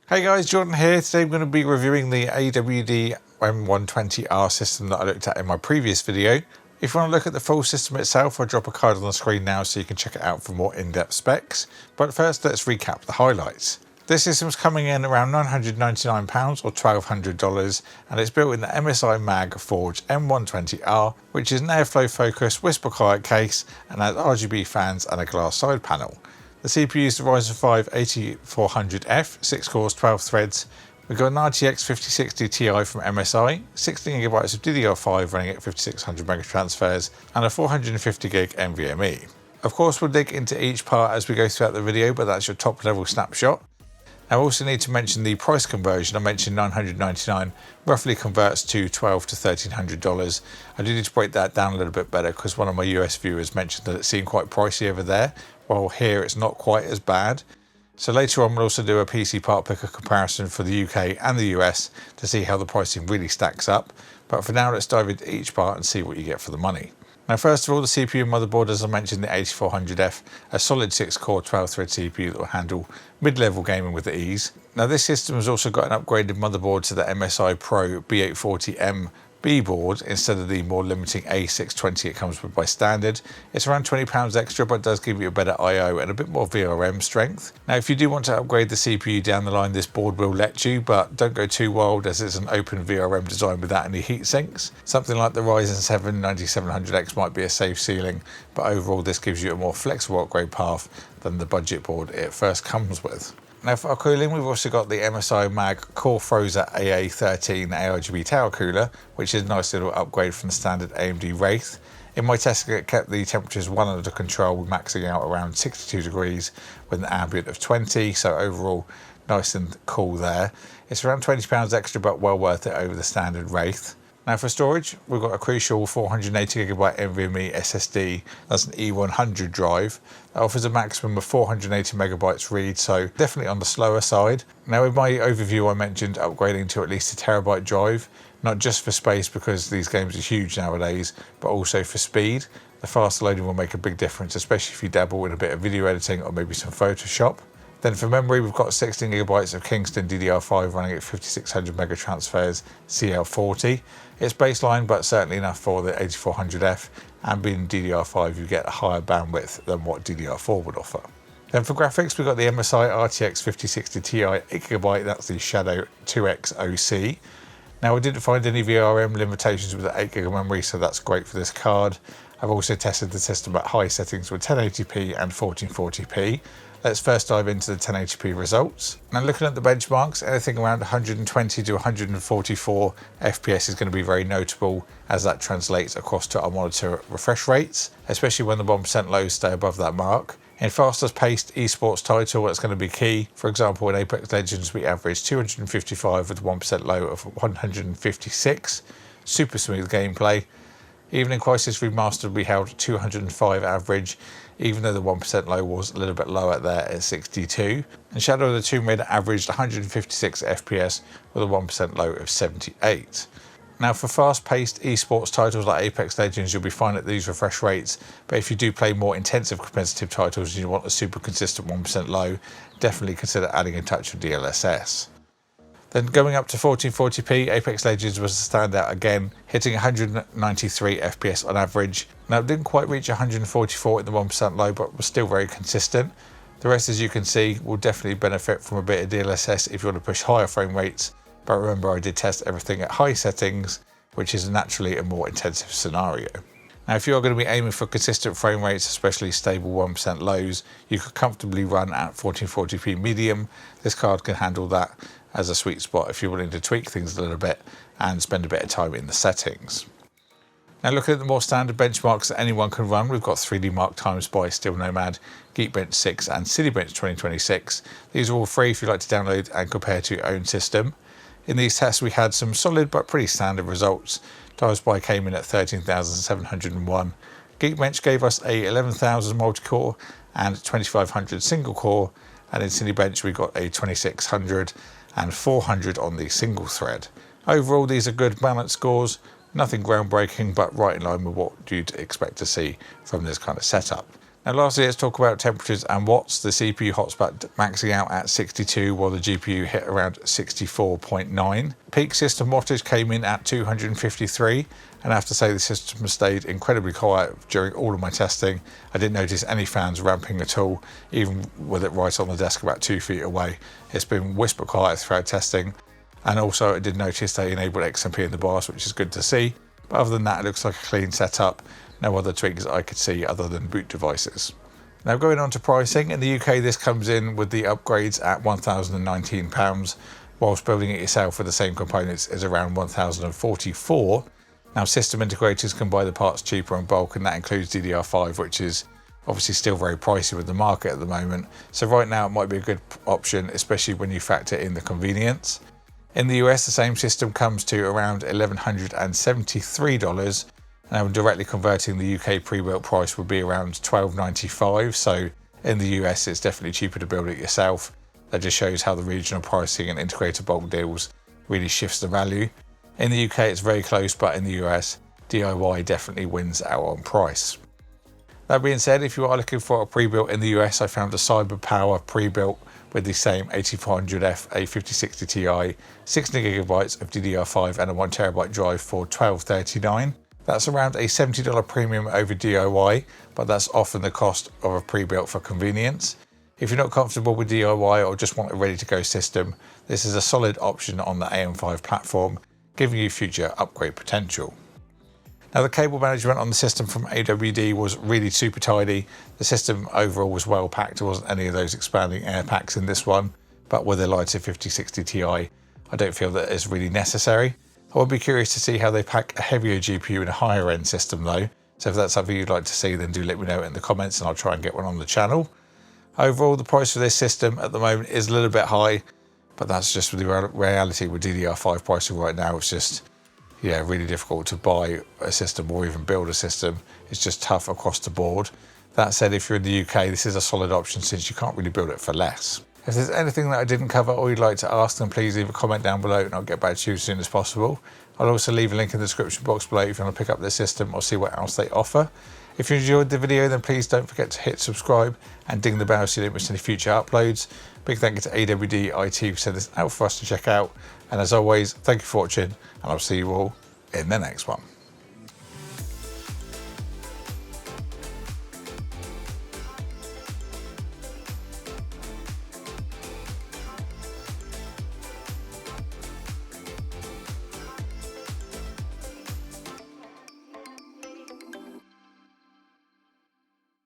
Hey guys, Jordan here. Today I'm going to be reviewing the AWD-IT system that I looked at in my previous video. If you want to look at the full system itself, I'll drop a card on the screen now so you can check it out for more in-depth specs. But first, let's recap the highlights. This system's coming in around £999 or $1,200, and it's built in the MSI Mag Forge M120R, which is an airflow focused whisper quiet case and has RGB fans and a glass side panel. The CPU is the Ryzen 5 8400F, 6 cores, 12 threads. We've got an RTX 5060 Ti from MSI, 16GB of DDR5 running at 5600 megatransfers, and a 450GB NVMe. Of course, we'll dig into each part as we go throughout the video, but that's your top level snapshot. I also need to mention the price conversion. I mentioned $999 roughly converts to $1,200 to $1,300. I do need to break that down a little bit better because one of my US viewers mentioned that it seemed quite pricey over there, while here it's not quite as bad. So later on we'll also do a PC part picker comparison for the UK and the US to see how the pricing really stacks up. But for now, let's dive into each part and see what you get for the money. Now, first of all, the CPU motherboard, as I mentioned, the 8400F, a solid 6-core 12-thread CPU that will handle mid-level gaming with ease. Now, this system has also got an upgraded motherboard to the MSI Pro B840M B board instead of the more limiting A620 it comes with by standard. It's around £20 extra, but does give you a better I/O and a bit more VRM strength. Now, if you do want to upgrade the CPU down the line, this board will let you, but don't go too wild as it's an open VRM design without any heat sinks. Something like the Ryzen 7 9700X might be a safe ceiling, but overall this gives you a more flexible upgrade path than the budget board it first comes with. Now, for our cooling, we've also got the MSI Mag Core Frozer AA13 ARGB tower cooler, which is a nice little upgrade from the standard AMD Wraith. In my testing, it kept the temperatures well under control, with maxing out around 62 degrees with an ambient of 20, so overall nice and cool there. It's around £20 extra, but well worth it over the standard Wraith. Now, for storage, we've got a crucial 480GB NVMe SSD. That's an E100 drive. That offers a maximum of 480MB read, so definitely on the slower side. Now, in my overview, I mentioned upgrading to at least a terabyte drive, not just for space because these games are huge nowadays, but also for speed. The fast loading will make a big difference, especially if you dabble in a bit of video editing or maybe some Photoshop. Then for memory, we've got 16GB of Kingston DDR5 running at 5600 megatransfers CL40. It's baseline, but certainly enough for the 8400F, and being DDR5, you get a higher bandwidth than what DDR4 would offer. Then for graphics, we've got the MSI RTX 5060 Ti 8GB, that's the Shadow 2X OC. Now, I didn't find any VRM limitations with the 8GB memory, so that's great for this card. I've also tested the system at high settings with 1080p and 1440p. Let's first dive into the 1080p results. Now, looking at the benchmarks, anything around 120 to 144 FPS is going to be very notable, as that translates across to our monitor refresh rates, especially when the 1% lows stay above that mark. In fastest paced esports title, that's going to be key. For example, in Apex Legends, we averaged 255 with 1% low of 156. Super smooth gameplay. Even in Crisis Remastered, we held 205 average, even though the 1% low was a little bit lower there at 62. And Shadow of the Tomb Raider averaged 156 FPS with a 1% low of 78. Now, for fast-paced esports titles like Apex Legends, you'll be fine at these refresh rates, but if you do play more intensive competitive titles and you want a super consistent 1% low, definitely consider adding a touch of DLSS. Then going up to 1440p, Apex Legends was a standout again, hitting 193 FPS on average. Now, it didn't quite reach 144 in the 1% low, but was still very consistent. The rest, as you can see, will definitely benefit from a bit of DLSS if you want to push higher frame rates. But remember, I did test everything at high settings, which is naturally a more intensive scenario. Now, if you're going to be aiming for consistent frame rates, especially stable 1% lows, you could comfortably run at 1440p medium. This card can handle that as a sweet spot if you're willing to tweak things a little bit and spend a bit of time in the settings. Now, looking at the more standard benchmarks that anyone can run, we've got 3D Mark Times by Steel Nomad, Geekbench 6 and Citybench 2026. These are all free if you'd like to download and compare to your own system. In these tests, we had some solid but pretty standard results. Times by came in at 13,701. Geekbench gave us a 11,000 multi-core and 2,500 single core, and in Citybench we got a 2,600 and 400 on the single thread. Overall, these are good balanced scores, nothing groundbreaking, but right in line with what you'd expect to see from this kind of setup. Now lastly, let's talk about temperatures and watts. The CPU hotspot maxing out at 62 while the GPU hit around 64.9. Peak system wattage came in at 253, and I have to say the system stayed incredibly quiet during all of my testing. I didn't notice any fans ramping at all, even with it right on the desk about 2 feet away. It's been whisper quiet throughout testing, and also I did notice they enabled XMP in the BIOS, which is good to see. But other than that, it looks like a clean setup. No other tweaks I could see other than boot devices. Now going on to pricing, in the UK this comes in with the upgrades at £1,019, whilst building it yourself with the same components is around £1,044. Now system integrators can buy the parts cheaper in bulk, and that includes DDR5, which is obviously still very pricey with the market at the moment. So right now it might be a good option, especially when you factor in the convenience. In the US, the same system comes to around $1,173. Now directly converting the UK pre-built price would be around $1,295. So in the US, it's definitely cheaper to build it yourself. That just shows how the regional pricing and integrated bulk deals really shifts the value. In the UK, it's very close, but in the US, DIY definitely wins out on price. That being said, if you are looking for a pre-built in the US, I found a CyberPower pre-built with the same 8400F A5060 Ti, 16GB of DDR5 and a 1TB drive for $1,239. That's around a $70 premium over DIY, but that's often the cost of a pre-built for convenience. If you're not comfortable with DIY or just want a ready-to-go system, this is a solid option on the AM5 platform, giving you future upgrade potential. Now the cable management on the system from AWD was really super tidy. The system overall was well packed. There wasn't any of those expanding air packs in this one, but with a lighter 5060 Ti, I don't feel that it's really necessary. I would be curious to see how they pack a heavier GPU in a higher end system though. So if that's something you'd like to see, then do let me know in the comments and I'll try and get one on the channel. Overall, the price for this system at the moment is a little bit high, but that's just the reality with DDR5 pricing right now. It's just, yeah, really difficult to buy a system or even build a system. It's just tough across the board. That said, if you're in the UK, this is a solid option since you can't really build it for less. If there's anything that I didn't cover or you'd like to ask, then please leave a comment down below and I'll get back to you as soon as possible. I'll also leave a link in the description box below if you want to pick up this system or see what else they offer. If you enjoyed the video, then please don't forget to hit subscribe and ding the bell so you don't miss any future uploads. Big thank you to AWD-IT who sent this out for us to check out. And as always, thank you for watching and I'll see you all in the next one.